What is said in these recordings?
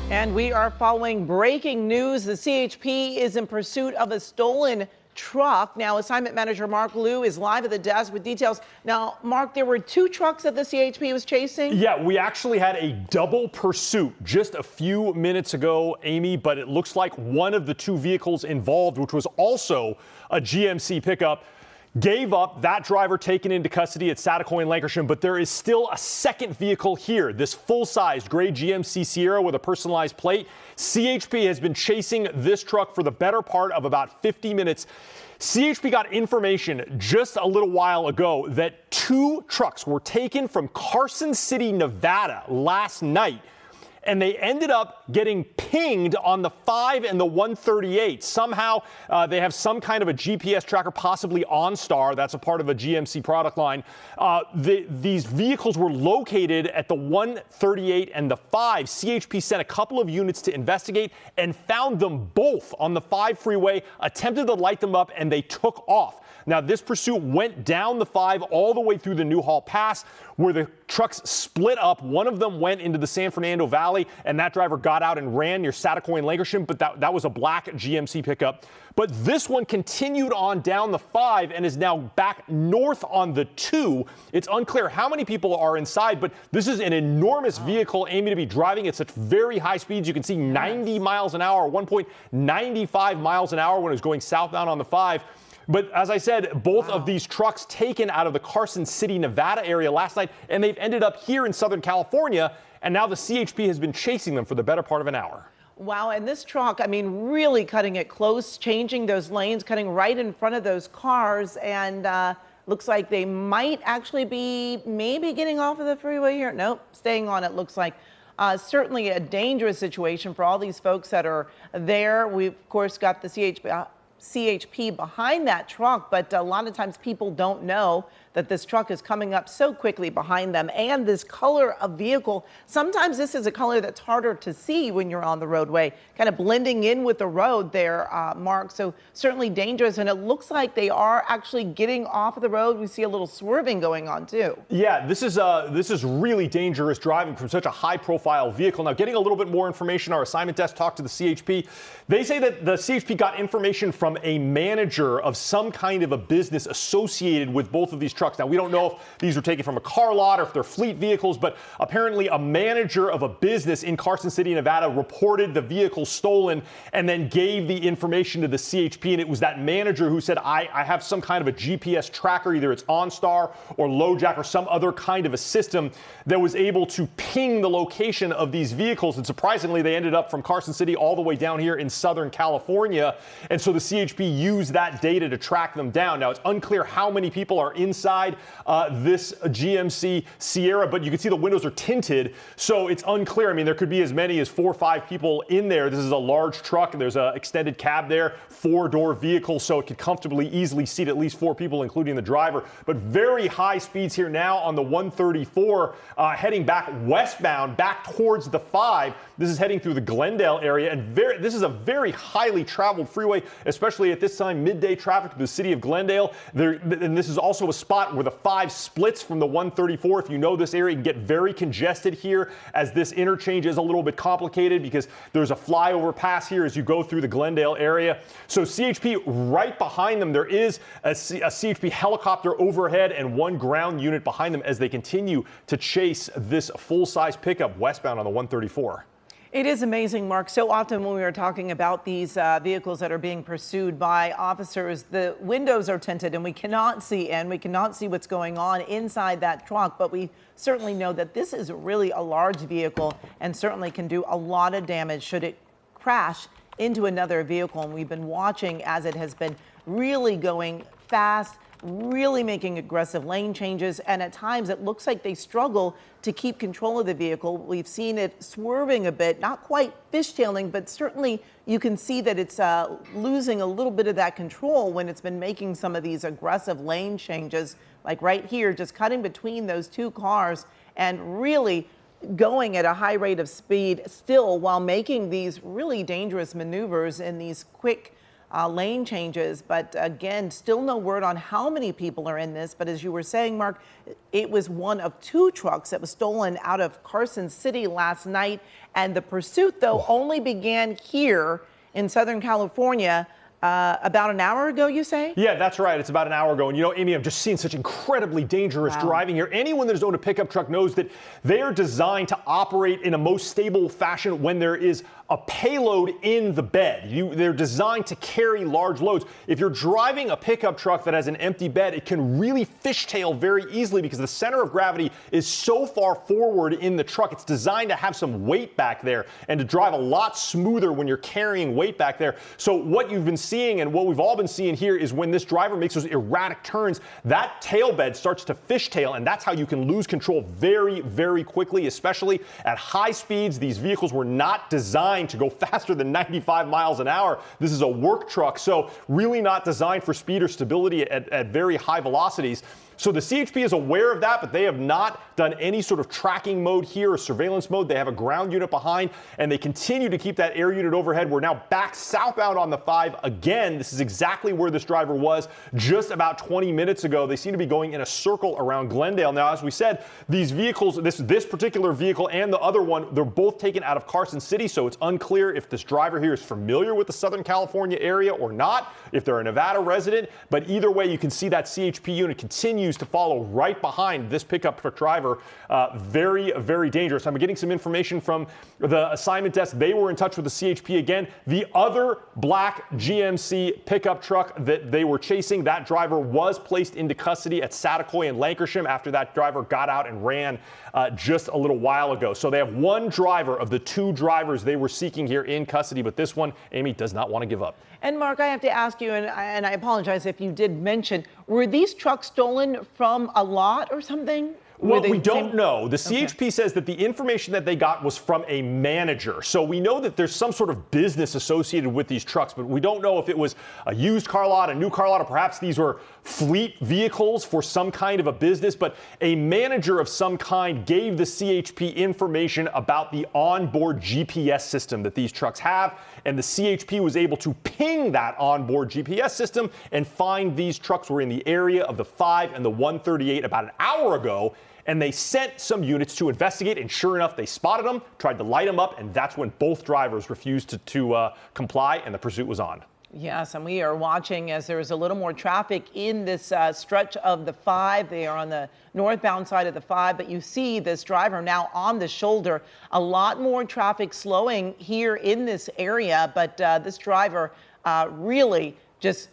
And we are following breaking news. The CHP is in pursuit of a stolen truck. Now, assignment manager Mark Liu is live at the desk with details. Now, Mark, there were two trucks that the CHP was chasing? Yeah, we actually had a double pursuit just a few minutes ago, Amy, but it looks like one of the two vehicles involved, which was also a GMC pickup, gave up. That driver taken into custody at Satakoy and Lancashire, but there is still a second vehicle here, this full-sized gray GMC Sierra with a personalized plate. CHP has been chasing this truck for the better part of about 50 minutes. CHP got information just a little while ago that two trucks were taken from Carson City, Nevada last night, and they ended up getting pinged on the 5 and the 138. Somehow they have some kind of a GPS tracker, possibly OnStar. That's a part of a GMC product line. These vehicles were located at the 138 and the 5. CHP sent a couple of units to investigate and found them both on the 5 freeway, attempted to light them up, and they took off. Now, this pursuit went down the 5 all the way through the Newhall Pass, where the trucks split up. One of them went into the San Fernando Valley, and that driver got out and ran near Satakoy and Lancashire, but that was a black GMC pickup. But this one continued on down the 5 and is now back north on the 2. It's unclear how many people are inside, but this is an enormous vehicle, Amy, to be driving at such very high speeds. You can see 90 miles an hour, 1.95 miles an hour when it was going southbound on the 5. But as I said, both of these trucks taken out of the Carson City, Nevada area last night, and they've ended up here in Southern California, and now the CHP has been chasing them for the better part of an hour. Wow, and this truck, I mean, really cutting it close, changing those lanes, cutting right in front of those cars, and looks like they might actually be maybe getting off of the freeway here. Nope, staying on it, looks like. Certainly a dangerous situation for all these folks that are there. We've, of course, got the CHP behind that truck, but a lot of times people don't know that this truck is coming up so quickly behind them, and this color of vehicle, sometimes this is a color that's harder to see when you're on the roadway, kind of blending in with the road there, Mark. So certainly dangerous, and it looks like they are actually getting off of the road. We see a little swerving going on too. Yeah, this is really dangerous driving from such a high-profile vehicle. Now, getting a little bit more information, our assignment desk talked to the CHP. They say that the CHP got information from a manager of some kind of a business associated with both of these trucks. Now, we don't know if these were taken from a car lot or if they're fleet vehicles, but apparently a manager of a business in Carson City, Nevada, reported the vehicle stolen and then gave the information to the CHP. And it was that manager who said, I have some kind of a GPS tracker, either it's OnStar or LoJack or some other kind of a system that was able to ping the location of these vehicles. And surprisingly, they ended up from Carson City all the way down here in Southern California. And so the CHP used that data to track them down. Now, it's unclear how many people are inside this GMC Sierra, but you can see the windows are tinted, so it's unclear. I mean, there could be as many as 4 or 5 people in there. This is a large truck, and there's an extended cab there, 4-door vehicle, so it could comfortably, easily seat at least 4 people, including the driver. But very high speeds here now on the 134, heading back westbound, back towards the 5. This is heading through the Glendale area, and this is a very highly traveled freeway, especially at this time, midday traffic to the city of Glendale. And this is also a spot where the 5 splits from the 134. If you know this area, you can get very congested here, as this interchange is a little bit complicated because there's a flyover pass here as you go through the Glendale area. So CHP right behind them. There is a CHP helicopter overhead and 1 ground unit behind them as they continue to chase this full-size pickup westbound on the 134. It is amazing, Mark. So often when we are talking about these vehicles that are being pursued by officers, the windows are tinted and we cannot see in. We cannot see what's going on inside that truck, but we certainly know that this is really a large vehicle and certainly can do a lot of damage should it crash into another vehicle. And we've been watching as it has been really going fast, really making aggressive lane changes, and at times it looks like they struggle to keep control of the vehicle. We've seen it swerving a bit, not quite fishtailing, but certainly you can see that it's losing a little bit of that control when it's been making some of these aggressive lane changes, like right here, just cutting between those 2 cars and really going at a high rate of speed still while making these really dangerous maneuvers in these quick lane changes. But again, still no word on how many people are in this. But as you were saying, Mark, it was one of 2 trucks that was stolen out of Carson City last night. And the pursuit, though, only began here in Southern California about an hour ago, you say? Yeah, that's right. It's about an hour ago. And, you know, Amy, I've just seen such incredibly dangerous driving here. Anyone that has owned a pickup truck knows that they are designed to operate in a most stable fashion when there is a payload in the bed. They're designed to carry large loads. If you're driving a pickup truck that has an empty bed, it can really fishtail very easily because the center of gravity is so far forward in the truck. It's designed to have some weight back there and to drive a lot smoother when you're carrying weight back there. So what you've been seeing and what we've all been seeing here is when this driver makes those erratic turns, that tail bed starts to fishtail, and that's how you can lose control very, very quickly, especially at high speeds. These vehicles were not designed to go faster than 95 miles an hour. This is a work truck, so really not designed for speed or stability at very high velocities. So the CHP is aware of that, but they have not done any sort of tracking mode here or surveillance mode. They have a ground unit behind, and they continue to keep that air unit overhead. We're now back southbound on the 5 again. This is exactly where this driver was just about 20 minutes ago. They seem to be going in a circle around Glendale. Now, as we said, these vehicles, this particular vehicle and the other one, they're both taken out of Carson City, so it's unclear if this driver here is familiar with the Southern California area or not, if they're a Nevada resident. But either way, you can see that CHP unit continues to follow right behind this pickup truck driver. Very, very dangerous. I'm getting some information from the assignment desk. They were in touch with the CHP again. The other black GMC pickup truck that they were chasing, that driver was placed into custody at Satakoy and Lancashire after that driver got out and ran just a little while ago. So they have one driver of the 2 drivers they were seeking here in custody, but this one, Amy, does not want to give up. And Mark, I have to ask you, and I apologize if you did mention, were these trucks stolen from a lot or something? Well, we don't know. The CHP says that the information that they got was from a manager. So we know that there's some sort of business associated with these trucks, but we don't know if it was a used car lot, a new car lot, or perhaps these were fleet vehicles for some kind of a business. But a manager of some kind gave the CHP information about the onboard GPS system that these trucks have, and the CHP was able to ping that onboard GPS system and find these trucks were in the area of the 5 and the 138 about an hour ago. And they sent some units to investigate, and sure enough, they spotted them, tried to light them up, and that's when both drivers refused to comply, and the pursuit was on. Yes, and we are watching as there is a little more traffic in this stretch of the 5. They are on the northbound side of the 5, but you see this driver now on the shoulder. A lot more traffic slowing here in this area, but this driver really just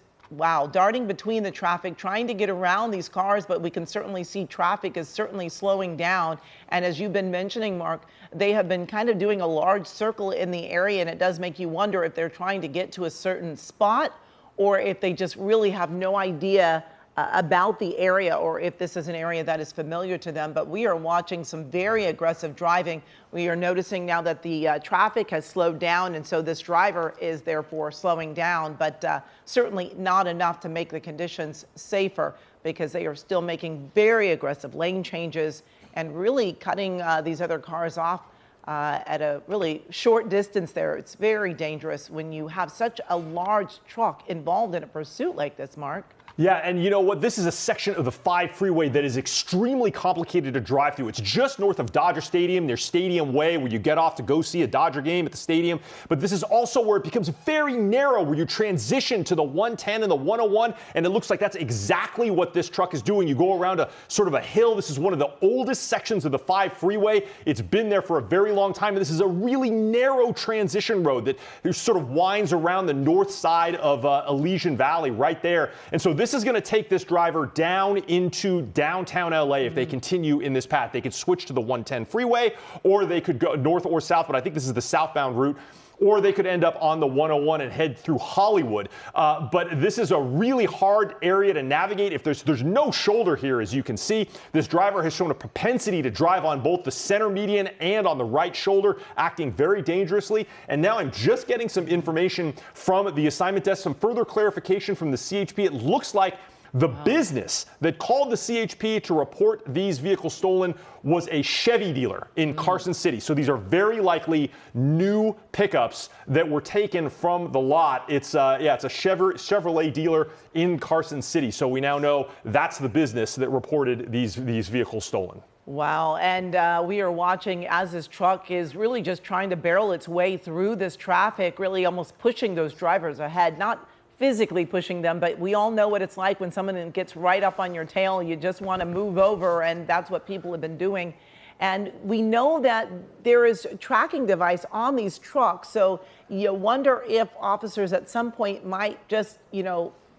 darting between the traffic, trying to get around these cars, but we can certainly see traffic is certainly slowing down. And as you've been mentioning, Mark, they have been kind of doing a large circle in the area, and it does make you wonder if they're trying to get to a certain spot or if they just really have no idea about the area, or if this is an area that is familiar to them. But we are watching some very aggressive driving. We are noticing now that the traffic has slowed down, and so this driver is therefore slowing down, but certainly not enough to make the conditions safer, because they are still making very aggressive lane changes and really cutting these other cars off at a really short distance there. It's very dangerous when you have such a large truck involved in a pursuit like this, Mark. Yeah, and you know what? This is a section of the 5 freeway that is extremely complicated to drive through. It's just north of Dodger Stadium. There's Stadium Way, where you get off to go see a Dodger game at the stadium. But this is also where it becomes very narrow, where you transition to the 110 and the 101, and it looks like that's exactly what this truck is doing. You go around a sort of a hill. This is one of the oldest sections of the 5 freeway. It's been there for a very long time, and this is a really narrow transition road that sort of winds around the north side of Elysian Valley right there. And so this is going to take this driver down into downtown LA if they continue in this path. They could switch to the 110 freeway, or they could go north or south, but I think this is the southbound route, or they could end up on the 101 and head through Hollywood. But this is a really hard area to navigate. If there's no shoulder here, as you can see. This driver has shown a propensity to drive on both the center median and on the right shoulder, acting very dangerously. And now I'm just getting some information from the assignment desk, some further clarification from the CHP. It looks like The business that called the CHP to report these vehicles stolen was a Chevy dealer in Carson City. So these are very likely new pickups that were taken from the lot. It's a Chevrolet dealer in Carson City. So we now know that's the business that reported these vehicles stolen. Wow. And we are watching as this truck is really just trying to barrel its way through this traffic, really almost pushing those drivers ahead, not physically pushing them, but we all know what it's like when someone gets right up on your tail. You just want to move over, and that's what people have been doing. And we know that there is a tracking device on these trucks, so you wonder if officers at some point might just,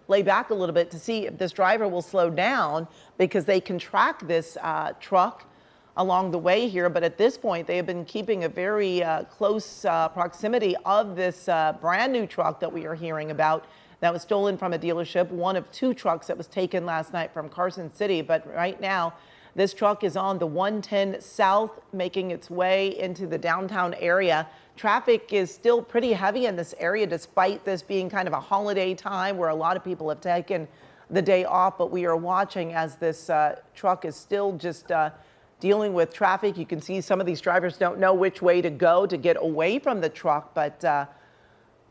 lay back a little bit to see if this driver will slow down, because they can track this truck along the way here. But at this point, they have been keeping a very close proximity of this brand new truck that we are hearing about that was stolen from a dealership, one of two trucks that was taken last night from Carson City. But right now, this truck is on the 110 South, making its way into the downtown area. Traffic is still pretty heavy in this area, despite this being kind of a holiday time where a lot of people have taken the day off. But we are watching as this truck is still just dealing with traffic. You can see some of these drivers don't know which way to go to get away from the truck, but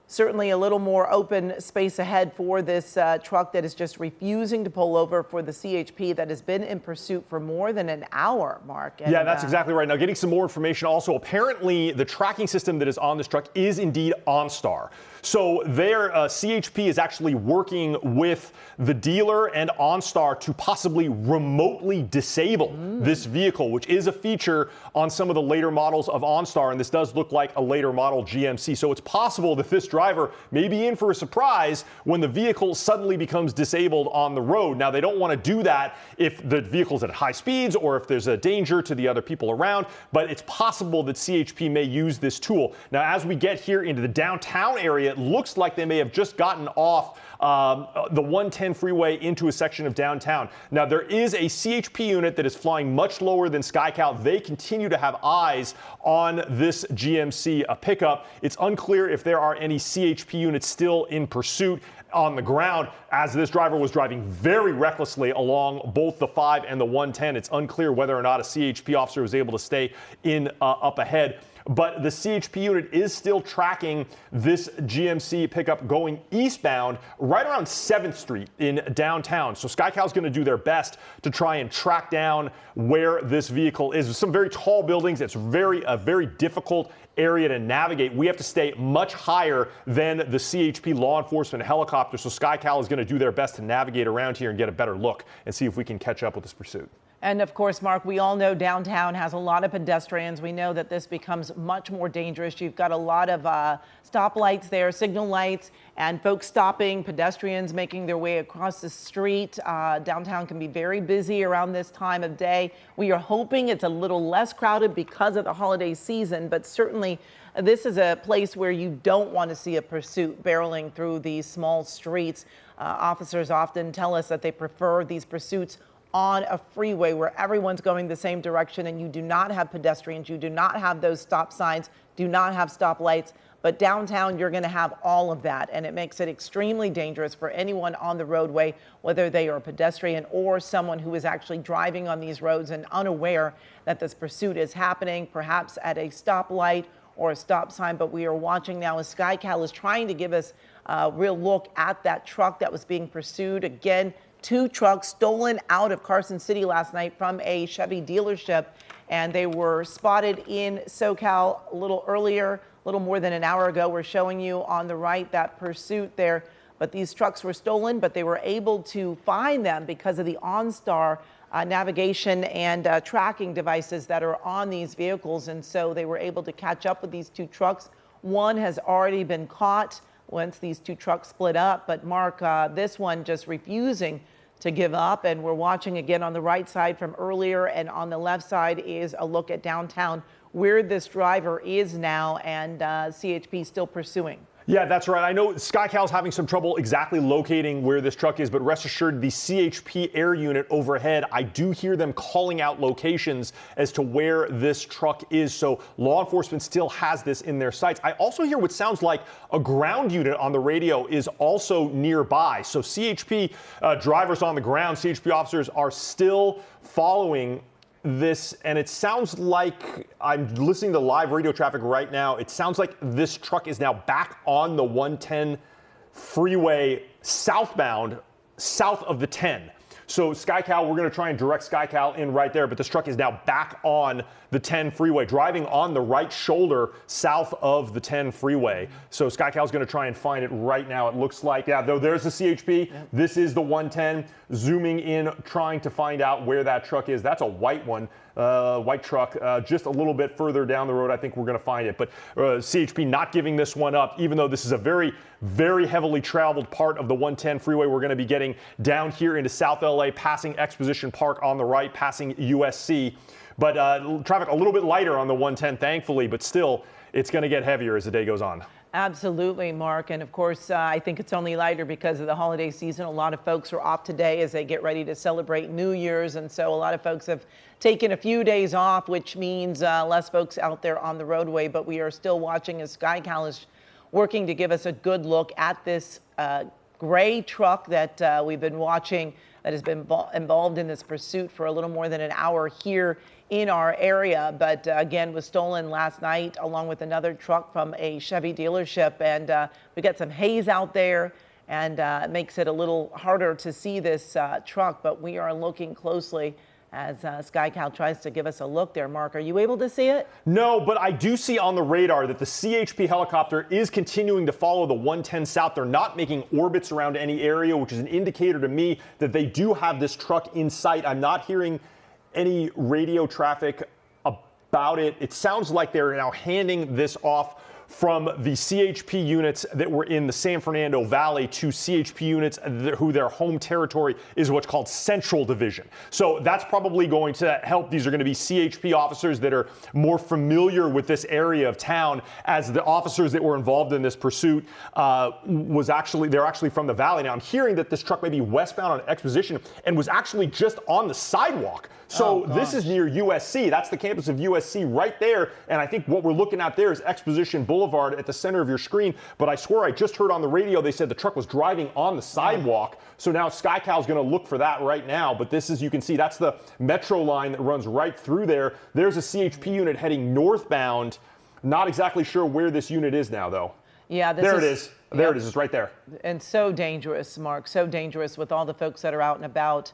certainly a little more open space ahead for this truck that is just refusing to pull over for the CHP that has been in pursuit for more than an hour, Mark. And, yeah, that's exactly right. Now, getting some more information also, apparently the tracking system that is on this truck is indeed OnStar. So their CHP is actually working with the dealer and OnStar to possibly remotely disable this vehicle, which is a feature on some of the later models of OnStar. And this does look like a later model GMC. So it's possible that this driver may be in for a surprise when the vehicle suddenly becomes disabled on the road. Now, they don't want to do that if the vehicle's at high speeds or if there's a danger to the other people around, but it's possible that CHP may use this tool. Now, as we get here into the downtown area, it looks like they may have just gotten off the 110 freeway into a section of downtown. Now, there is a CHP unit that is flying much lower than SkyCal. They continue to have eyes on this GMC pickup. It's unclear if there are any CHP units still in pursuit on the ground, as this driver was driving very recklessly along both the 5 and the 110. It's unclear whether or not a CHP officer was able to stay in up ahead. But the CHP unit is still tracking this GMC pickup going eastbound right around 7th Street in downtown. So SkyCal is going to do their best to try and track down where this vehicle is. There's some very tall buildings. It's a very difficult area to navigate. We have to stay much higher than the CHP law enforcement helicopter. So SkyCal is going to do their best to navigate around here and get a better look and see if we can catch up with this pursuit. And of course, Mark, we all know downtown has a lot of pedestrians. We know that this becomes much more dangerous. You've got a lot of stoplights there, signal lights, and folks stopping, pedestrians making their way across the street. Downtown can be very busy around this time of day. We are hoping it's a little less crowded because of the holiday season, but certainly this is a place where you don't want to see a pursuit barreling through these small streets. Officers often tell us that they prefer these pursuits on a freeway where everyone's going the same direction and you do not have pedestrians, you do not have those stop signs, do not have stoplights. But downtown, you're going to have all of that, and it makes it extremely dangerous for anyone on the roadway, whether they are a pedestrian or someone who is actually driving on these roads and unaware that this pursuit is happening, perhaps at a stoplight or a stop sign. But we are watching now as SkyCal is trying to give us a real look at that truck that was being pursued. Again, 2 trucks stolen out of Carson City last night from a Chevy dealership, and they were spotted in SoCal a little earlier, a little more than an hour ago. We're showing you on the right that pursuit there, but these trucks were stolen, but they were able to find them because of the OnStar navigation and tracking devices that are on these vehicles, and so they were able to catch up with these 2 trucks. One has already been caught once these 2 trucks split up, but Mark, this one just refusing to give up. And we're watching again on the right side from earlier, and on the left side is a look at downtown where this driver is now, and CHP still pursuing. Yeah, that's right. I know SkyCal's having some trouble exactly locating where this truck is, but rest assured the CHP air unit overhead, I do hear them calling out locations as to where this truck is. So law enforcement still has this in their sights. I also hear what sounds like a ground unit on the radio is also nearby. So CHP drivers on the ground, CHP officers are still following this, and it sounds like, I'm listening to live radio traffic right now, it sounds like this truck is now back on the 110 freeway southbound, south of the 10. So SkyCal, we're going to try and direct SkyCal in right there, but this truck is now back on the 10 freeway, driving on the right shoulder south of the 10 freeway. So SkyCal is going to try and find it right now. It looks like, yeah, though there's the CHP. Yep. This is the 110, zooming in, trying to find out where that truck is. That's a white one. White truck, just a little bit further down the road. I think we're going to find it. But CHP not giving this one up, even though this is a very, very heavily traveled part of the 110 freeway. We're going to be getting down here into South LA, passing Exposition Park on the right, passing USC. But traffic a little bit lighter on the 110, thankfully, but still, it's going to get heavier as the day goes on. Absolutely, Mark. And of course, I think it's only lighter because of the holiday season. A lot of folks are off today as they get ready to celebrate New Year's. And so a lot of folks have taken a few days off, which means less folks out there on the roadway. But we are still watching as SkyCal is working to give us a good look at this gray truck that we've been watching that has been involved in this pursuit for a little more than an hour here in our area, but again was stolen last night along with another truck from a Chevy dealership, and we got some haze out there, and it makes it a little harder to see this truck, but we are looking closely as SkyCal tries to give us a look there. Mark, are you able to see it? No, but I do see on the radar that the CHP helicopter is continuing to follow the 110 south. They're not making orbits around any area, which is an indicator to me that they do have this truck in sight. I'm not hearing any radio traffic about it. It sounds like they're now handing this off from the CHP units that were in the San Fernando Valley to CHP units who their home territory is what's called Central Division. So that's probably going to help. These are going to be CHP officers that are more familiar with this area of town, as the officers that were involved in this pursuit they're actually from the Valley. Now I'm hearing that this truck may be westbound on Exposition and was actually just on the sidewalk. So this is near USC. That's the campus of USC right there. And I think what we're looking at there is Exposition Boulevard at the center of your screen. But I swear I just heard on the radio they said the truck was driving on the sidewalk. So now SkyCal is going to look for that right now. But this is, you can see, that's the metro line that runs right through there. There's a CHP unit heading northbound. Not exactly sure where this unit is now, though. Yeah, there it is. There it is. It's right there. And so dangerous, Mark. So dangerous with all the folks that are out and about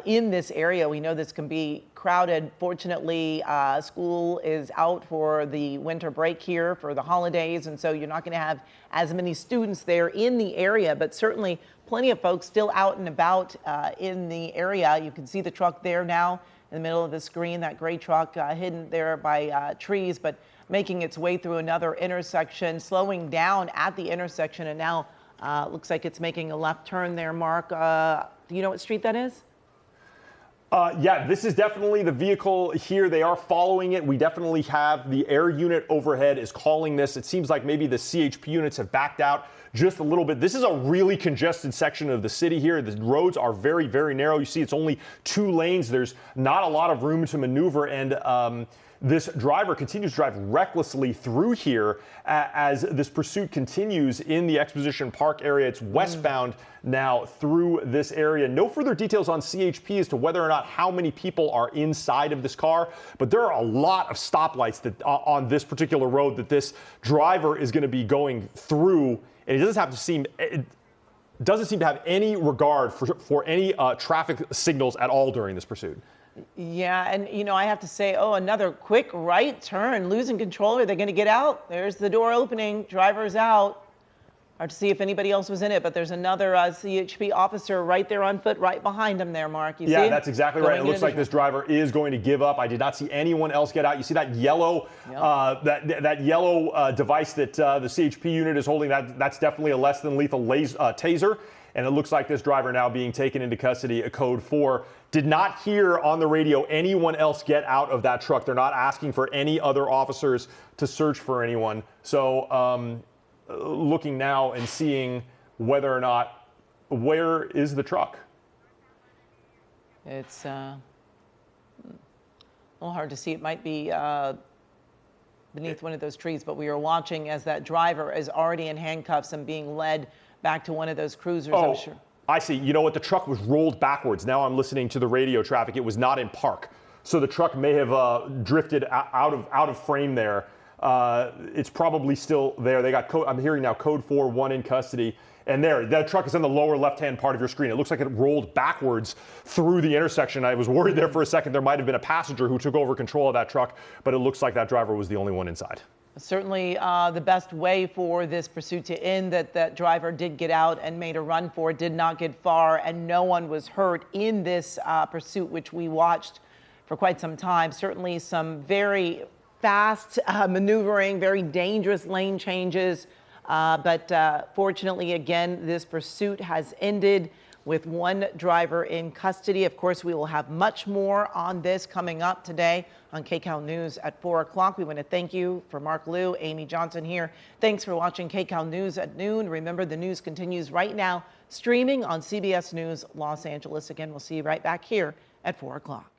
in this area. We know this can be crowded. Fortunately, school is out for the winter break here for the holidays, and so you're not going to have as many students there in the area, but certainly plenty of folks still out and about in the area. You can see the truck there now in the middle of the screen, that gray truck hidden there by trees, but making its way through another intersection, slowing down at the intersection, and now looks like it's making a left turn there, Mark. Do you know what street that is? Yeah, this is definitely the vehicle here. They are following it. We definitely have the air unit overhead is calling this. It seems like maybe the CHP units have backed out just a little bit. This is a really congested section of the city here. The roads are very, very narrow. You see, it's only 2 lanes. There's not a lot of room to maneuver, and this driver continues to drive recklessly through here as this pursuit continues in the Exposition Park area. It's westbound now through this area. No further details on CHP as to whether or not how many people are inside of this car, but there are a lot of stoplights that on this particular road that this driver is going to be going through, and it doesn't seem to have any regard for any traffic signals at all during this pursuit. Yeah, and you know, I have to say, another quick right turn, losing control. Are they going to get out? There's the door opening, driver's out. Hard to see if anybody else was in it, but there's another CHP officer right there on foot, right behind him there, Mark. You see? Yeah, that's exactly right. It looks like this driver is going to give up. I did not see anyone else get out. You see that yellow, that yellow device that the CHP unit is holding? That's definitely a less than lethal taser. And it looks like this driver now being taken into custody, a code 4. Did not hear on the radio anyone else get out of that truck. They're not asking for any other officers to search for anyone. So looking now and seeing whether or not, where is the truck? It's a little hard to see. It might be beneath one of those trees, but we are watching as that driver is already in handcuffs and being led back to one of those cruisers. Oh, I'm sure. I see. You know what? The truck was rolled backwards. Now I'm listening to the radio traffic. It was not in park. So the truck may have drifted out of frame there. It's probably still there. They got I'm hearing now code 4, 1 in custody. And there, that truck is in the lower left-hand part of your screen. It looks like it rolled backwards through the intersection. I was worried there for a second there might have been a passenger who took over control of that truck, but it looks like that driver was the only one inside. Certainly the best way for this pursuit to end, that driver did get out and made a run for it, did not get far, and no one was hurt in this pursuit, which we watched for quite some time. Certainly some very fast maneuvering, very dangerous lane changes. But fortunately, again, this pursuit has ended with one driver in custody. Of course, we will have much more on this coming up today on KCAL News at 4 o'clock. We want to thank you for Mark Liu, Amy Johnson here. Thanks for watching KCAL News at noon. Remember, the news continues right now, streaming on CBS News Los Angeles. Again, we'll see you right back here at 4 o'clock.